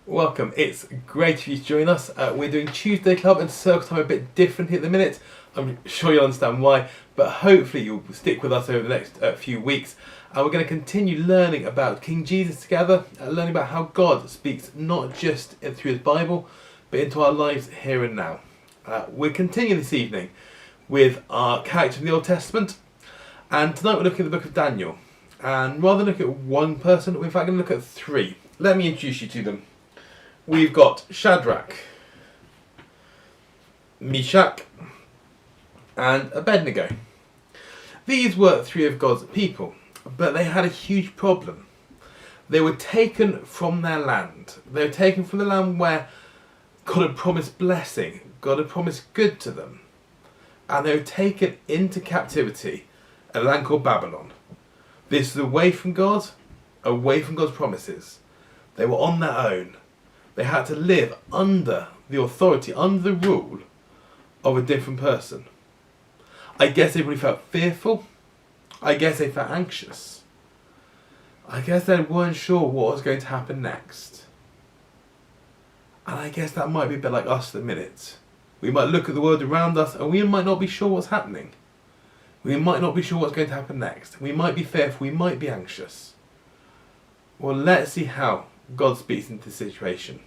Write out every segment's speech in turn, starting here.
Welcome. It's great for you to join us. We're doing Tuesday Club and Circle Time a bit differently at the minute. I'm sure you'll understand why, but hopefully you'll stick with us over the next few weeks. And we're going to continue learning about King Jesus together, learning about how God speaks not just through his Bible, but into our lives here and now. We're continuing this evening with our character in the Old Testament, and tonight we're looking at the book of Daniel. And rather than look at one person, we're in fact going to look at three. Let me introduce you to them. We've got Shadrach, Meshach, and Abednego. These were three of God's people, but they had a huge problem. They were taken from their land. They were taken from the land where God had promised blessing, God had promised good to them. And they were taken into captivity in a land called Babylon. This was away from God, away from God's promises. They were on their own. They had to live under the authority, under the rule of a different person. I guess they really felt fearful. I guess they felt anxious. I guess they weren't sure what was going to happen next. And I guess that might be a bit like us at the minute. We might look at the world around us and we might not be sure what's happening. We might not be sure what's going to happen next. We might be fearful, we might be anxious. Well, let's see how God speaks into the situation.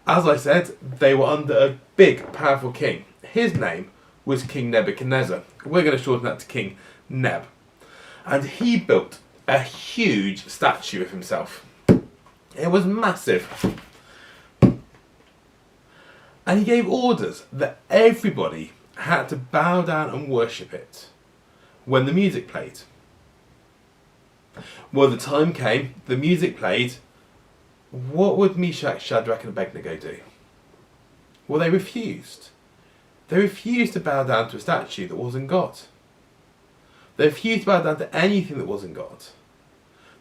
As I said, they were under a big, powerful king. His name was King Nebuchadnezzar. We're going to shorten that to King Neb. And he built a huge statue of himself. It was massive. And he gave orders that everybody had to bow down and worship it when the music played. Well, the time came, the music played. What would Meshach, Shadrach and Abednego do? Well, they refused. They refused to bow down to a statue that wasn't God. They refused to bow down to anything that wasn't God.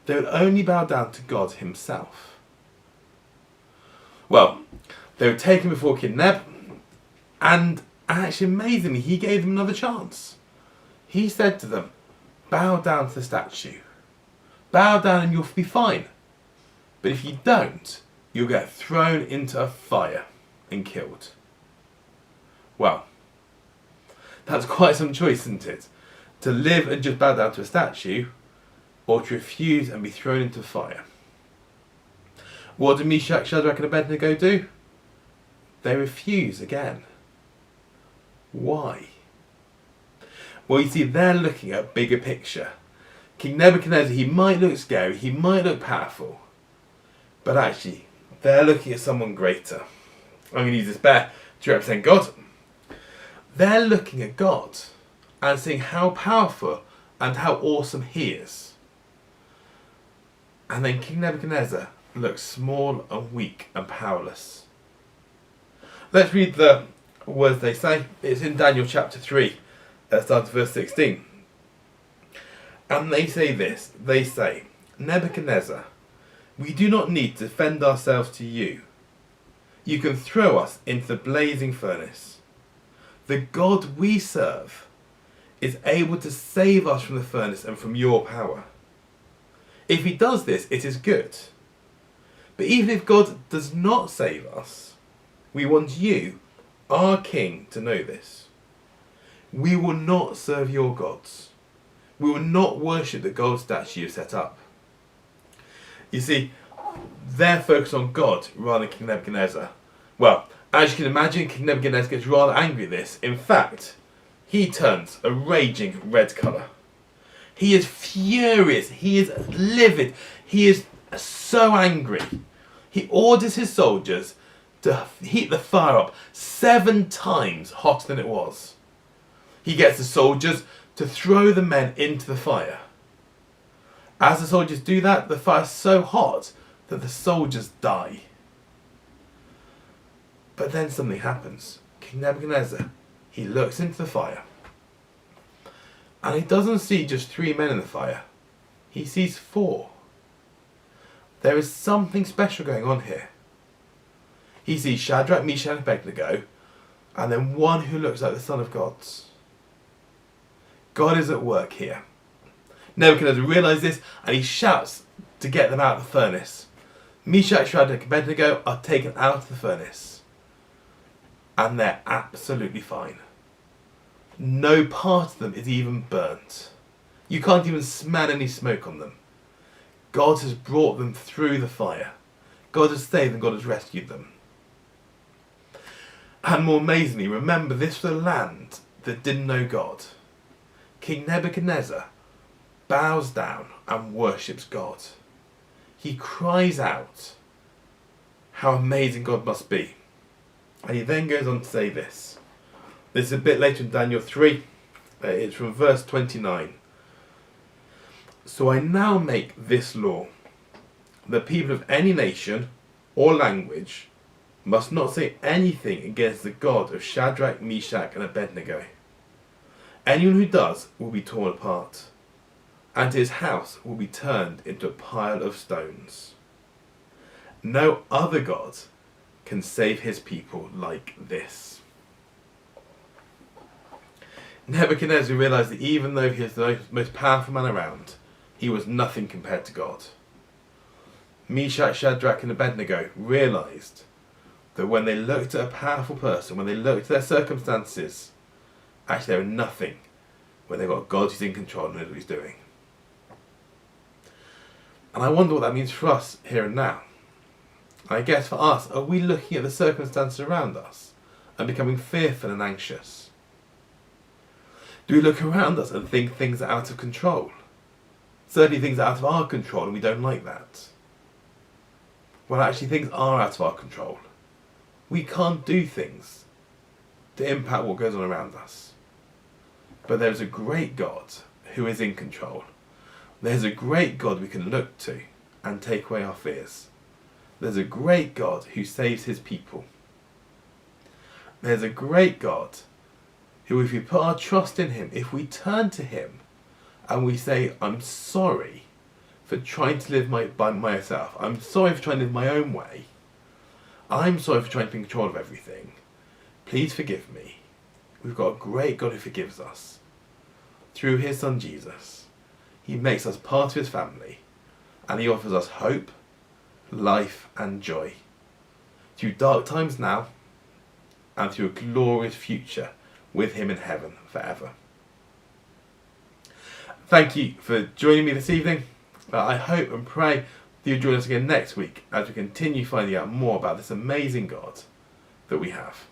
They would only bow down to God himself. Well, they were taken before King Neb, and actually amazingly, he gave them another chance. He said to them, bow down to the statue. Bow down and you'll be fine. But if you don't, you'll get thrown into a fire and killed. Well, that's quite some choice, isn't it? To live and just bow down to a statue, or to refuse and be thrown into fire. What did Meshach, Shadrach and Abednego do? They refuse again. Why? Well, you see, they're looking at a bigger picture. King Nebuchadnezzar, he might look scary, he might look powerful, but actually, they're looking at someone greater. I'm going to use this bear to represent God. They're looking at God and seeing how powerful and how awesome he is. And then King Nebuchadnezzar looks small and weak and powerless. Let's read the words they say. It's in Daniel chapter 3, starting verse 16. And they say this, they say, Nebuchadnezzar, we do not need to defend ourselves to you. You can throw us into the blazing furnace. The God we serve is able to save us from the furnace and from your power. If he does this, it is good. But even if God does not save us, we want you, our king, to know this. We will not serve your gods. We will not worship the gold statue you set up. You see, they're focused on God rather than King Nebuchadnezzar. Well, as you can imagine, King Nebuchadnezzar gets rather angry at this. In fact, he turns a raging red colour. He is furious. He is livid. He is so angry. He orders his soldiers to heat the fire up 7 times hotter than it was. He gets the soldiers to throw the men into the fire. As the soldiers do that, the fire is so hot that the soldiers die. But then something happens. King Nebuchadnezzar, he looks into the fire. And he doesn't see just 3 men in the fire. He sees 4. There is something special going on here. He sees Shadrach, Meshach and Abednego, and then one who looks like the Son of God. God is at work here. Nebuchadnezzar realizes this and he shouts to get them out of the furnace. Meshach, Shadrach, and Abednego are taken out of the furnace, and they're absolutely fine. No part of them is even burnt. You can't even smell any smoke on them. God has brought them through the fire. God has saved them, God has rescued them. And more amazingly, remember, this was a land that didn't know God. King Nebuchadnezzar bows down and worships God. He cries out how amazing God must be. And he then goes on to say this. This is a bit later in Daniel 3. It's from verse 29. So I now make this law. The people of any nation or language must not say anything against the God of Shadrach, Meshach, and Abednego. Anyone who does will be torn apart, and his house will be turned into a pile of stones. No other God can save his people like this. Nebuchadnezzar realized that even though he was the most powerful man around, he was nothing compared to God. Meshach, Shadrach, and Abednego realized that when they looked at a powerful person, when they looked at their circumstances, actually they were nothing when they've got God who's in control and knows what he's doing. And I wonder what that means for us here and now. I guess for us, are we looking at the circumstances around us and becoming fearful and anxious? Do we look around us and think things are out of control? Certainly things are out of our control and we don't like that. Well, actually things are out of our control. We can't do things to impact what goes on around us. But there's a great God who is in control. There's a great God we can look to and take away our fears. There's a great God who saves his people. There's a great God who, if we put our trust in him, if we turn to him and we say, I'm sorry for trying to live by myself. I'm sorry for trying to live my own way. I'm sorry for trying to be in control of everything. Please forgive me. We've got a great God who forgives us. Through his son Jesus, he makes us part of his family, and he offers us hope, life and joy. Through dark times now, and through a glorious future with him in heaven forever. Thank you for joining me this evening. I hope and pray that you'll join us again next week as we continue finding out more about this amazing God that we have.